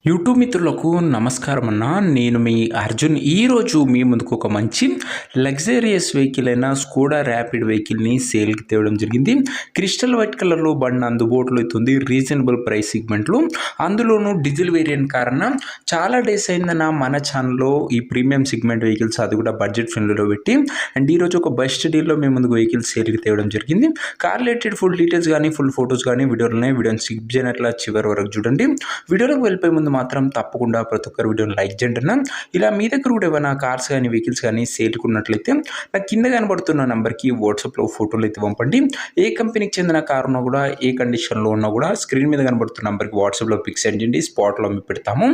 YouTube మిత్రులకు నమస్కారం అన్న. నేను మీ అర్జున్. ఈరోజు మీ ముందుకు ఒక మంచి లగ్జరియస్ వెహికల్ అయిన స్కోడా ర్యాపిడ్ వెహికల్ని సేల్కి తేవడం జరిగింది. క్రిస్టల్ వైట్ కలర్లో బండి అందుబాటులో అవుతుంది రీజనబుల్ ప్రైస్ సెగ్మెంట్లో. అందులోనూ డీజిల్ వేరియంట్ కారణం చాలా డేస్ అయిందన్న మన ఛానల్లో ఈ ప్రీమియం సెగ్మెంట్ వెహికల్స్ అది కూడా బడ్జెట్ ఫ్రెండ్లీలో పెట్టి. అండ్ ఈరోజు ఒక బెస్ట్ డీల్లో మీ ముందుకు వెహికల్ సేల్కి తేవడం జరిగింది. కార్ రిలేటెడ్ ఫుల్ డీటెయిల్స్ కానీ ఫుల్ ఫొటోస్ కానీ వీడియోని స్కిప్ చేయనట్లా చివరి వరకు చూడండి. వీడియోలోకి వెళ్ళిపోయే ముందు మాత్రం తప్పకుండా ప్రతి ఒక్కరు వీడియోని లైక్ చేయండి అన్న. ఇలా మీ దగ్గర కూడా ఏమైనా కార్స్ కానీ వెహికల్స్ కానీ సేల్కున్నట్లయితే నాకు కింద కనబడుతున్న నెంబర్కి వాట్సాప్లో ఫోటోలు అయితే పంపండి. ఏ కంపెనీకి చెందిన కార్ ఉన్నా కూడా ఏ కండిషన్లో ఉన్నా కూడా స్క్రీన్ మీద కనబడుతున్న నెంబర్కి వాట్సాప్లో పిక్ సెండ్ చేయండి. స్పాట్లో మేము పెడతాము.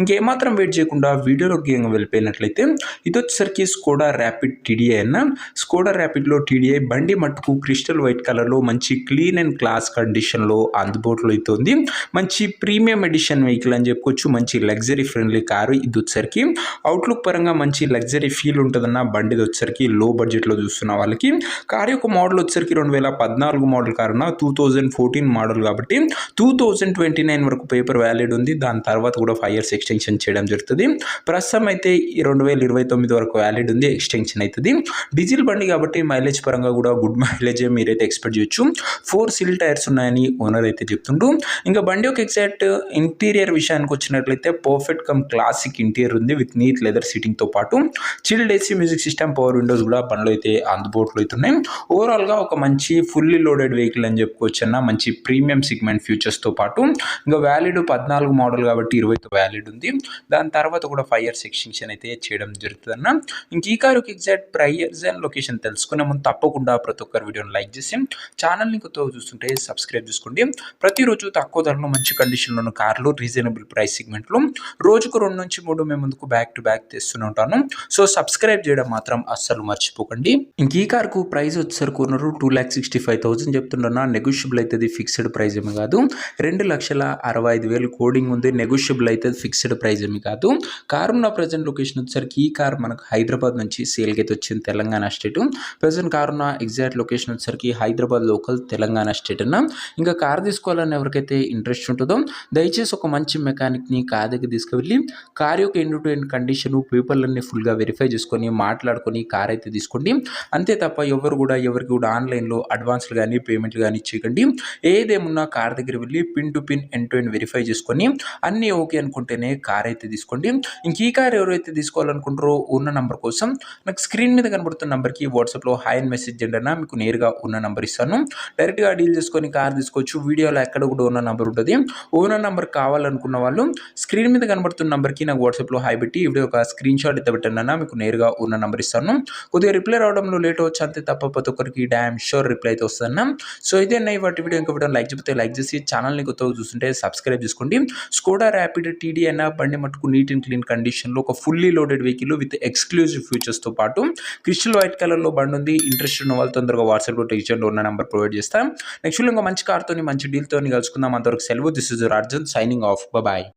ఇంకేమాత్రం వెయిట్ చేయకుండా వీడియోలోకి వెళ్ళిపోయినట్లయితే ఇది వచ్చేసరికి స్కోడా ర్యాపిడ్ టీడీఐ అన్న. స్కోడా ర్యాపిడ్లో టీడీఐ బండి మట్టుకు క్రిస్టల్ వైట్ కలర్లో మంచి క్లీన్ అండ్ క్లాస్ కండిషన్లో అందుబాటులో అవుతుంది. మంచి ప్రీమియం ఎడిషన్ వెహికల్ అని చెప్పుకోవచ్చు. మంచి లగ్జరీ ఫ్రెండ్లీ కారు. ఇది వచ్చేసరికి అవుట్లుక్ పరంగా మంచి లగ్జరీ ఫీల్ ఉంటుందన్న. బండి వచ్చేసరికి లో బడ్జెట్లో చూస్తున్న వాళ్ళకి. కారు యొక్క మోడల్ వచ్చేసరికి 2014 మోడల్ కారు, 2014 మోడల్ కాబట్టి 2029 వరకు పేపర్ వ్యాలిడ్ ఉంది. దాని తర్వాత కూడా 5 years ఎక్స్టెన్షన్ చేయడం జరుగుతుంది. ప్రస్తుతం అయితే 2029 వరకు వ్యాలిడ్ ఉంది, ఎక్స్టెన్షన్ అవుతుంది. డీజిల్ బండి కాబట్టి మైలేజ్ పరంగా కూడా గుడ్ మైలేజ్ మీరైతే ఎక్స్పెక్ట్ చేయొచ్చు. 4 సీల్ టైర్స్ ఉన్నాయని ఓనర్ అయితే చెప్తుండ్రు. ఇంకా బండి యొక్క ఎగ్జాక్ట్ ఇంటీరియర్ విషయానికి వచ్చినట్లయితే పర్ఫెక్ట్ కమ్ క్లాసిక్ ఇంటీరియర్ ఉంది విత్ నీట్ లెదర్ సీటింగ్తో పాటు chilled AC music system power Windows కూడా బండ్లో అయితే అందుబాటులో అవుతున్నాయి. ఓవరాల్గా ఒక మంచి ఫుల్లీ లోడెడ్ వెహికల్ అని చెప్పుకోవచ్చు అన్న. మంచి ప్రీమియం సెగ్మెంట్ ఫ్యూచర్స్తో పాటు ఇంకా వ్యాలిడ్ 14 మోడల్ కాబట్టి 20 వ్యాలిడ్ ఉంది. దాని తర్వాత కూడా 5 years ఎక్స్టెన్షన్ అయితే చేయడం జరుగుతుంది అన్న. ఇంక ఈ కారుకి ఎగ్జాక్ట్ ప్రైస్ అండ్ లొకేషన్ తెలుసుకునే ముందు తప్పకుండా ప్రతి ఒక్కరు వీడియోని లైక్ చేసి ఛానల్ని కొత్తగా చూస్తుంటే సబ్స్క్రైబ్ చేసుకోండి. ప్రతిరోజు తక్కువ ధరలో మంచి కండిషన్లో ఉన్న కార్లు రీజనబుల్ ప్రైస్ సెగ్మెంట్లో రోజుకు 2 నుంచి 3 మేము ముందుకు బ్యాక్ టు బ్యాక్ తెస్తూనే ఉంటాను. సో సబ్స్క్రైబ్ చేయడం మాత్రం అస్సలు మర్చిపోకండి. ఇంక ఈ కార్కు ప్రైస్ వచ్చేసరికి ఉన్నారు 2,65,000 చెప్తున్నా. నెగోషియబుల్ అవుతుంది, ఫిక్స్డ్ ప్రైస్ ఏమి కాదు. 2,65,000 కోడింగ్ ఉంది. నెగోషియబుల్ అయితే ఫిక్స్డ్ ప్రైస్ ఏమి కాదు. కారు ఉన్న ప్రజెంట్ లొకేషన్ వచ్చేసరికి ఈ కార్ మనకు హైదరాబాద్ నుంచి సేల్కి అయితే వచ్చింది, తెలంగాణ స్టేట్. ప్రజెంట్ కారు ఉన్న ఎగ్జాక్ట్ లొకేషన్ వచ్చేసరికి హైదరాబాద్ లోకల్, తెలంగాణ స్టేట్ అన్న. ఇంకా కార్ తీసుకోవాలని ఎవరికైతే ఇంట్రెస్ట్ ఉంటుందో దయచేసి ఒక మంచి మెకానిక్ని కార్ దగ్గర తీసుకువెళ్ళి కార్ యొక్క ఎండ్ టు ఎండ్ కండిషన్ పేపర్లన్నీ ఫుల్గా వెరిఫై చేసుకొని మాట్లాడుకొని కార్ అయితే తీసుకోండి. అంతే తప్ప ఎవరికి కూడా ఆన్లైన్లో అడ్వాన్స్లు కానీ పేమెంట్లు కానీ చేయకండి. ఏదేమున్నా కార్ దగ్గర వెళ్ళి pin to pin end to end verify చేసుకొని అన్నీ ఓకే అనుకుంటేనే కార్ అయితే తీసుకోండి. ఇంక ఈ కార్ ఎవరైతే తీసుకోవాలనుకుంటారో ఉన్న నెంబర్ కోసం నాకు స్క్రీన్ మీద కనబడుతున్న నెంబర్కి వాట్సాప్లో హాయ్ అని మెసేజ్ చేయండి అన్న. మీకు నేరుగా ఉన్న నెంబర్ ఇస్తాను. డైరెక్ట్గా డీల్ చేసుకొని కార్ తీసుకోవచ్చు. వీడియోలో ఎక్కడ కూడా ఉన్న నెంబర్ ఉంటుంది. ఓనర్ నెంబర్ కావాలనుకున్న వాళ్ళు స్క్రీన్ మీద కనబడుతున్న నెంబర్కి నాకు వాట్సాప్లో హాయ్ పెట్టి వీడియో ఒక స్క్రీన్ షాట్ అయితే పెట్టండి అన్న. మీకు నేరుగా ఉన్న నెంబర్ ఇస్తాను. కొద్దిగా రిప్లై రావడంలో లేట్ అవచ్చు, అంతే తప్ప ప్రతి ఒక్కరికి డ్యామ్ షూర్ రిప్లై అయితే వస్తుందన్న. సో ఇదే అన్న వాటి వీడియో. ఇంకా వీడియో లైక్ చెప్తే లైక్ చేసి ఛానల్ని కొత్తగా చూస్తుంటే సబ్స్క్రైబ్ చేసుకోండి. స్కోడా ర్యాపిడ్ టీడీ అన్న బండి మట్టుకు నీట్ అండ్ క్లీన్ కండిషన్లో ఒక fully loaded vehicle with exclusive ఫీచర్స్తో పాటు క్రిస్టల్ వైట్ కలర్లో బండి ఉంది. ఇంట్రెస్ట్ ఉన్న వాళ్ళు తొందరగా వాట్సాప్లో టెక్స్ట్ ఉన్న నెంబర్ ప్రొవైడ్ చేస్తాం. నెక్స్ట్ ఇంకా మంచి కార్తో మంచి డీల్తో కలుసుకుందాం. అంతవరకు సెలవు. This is Arjun signing off. Bye.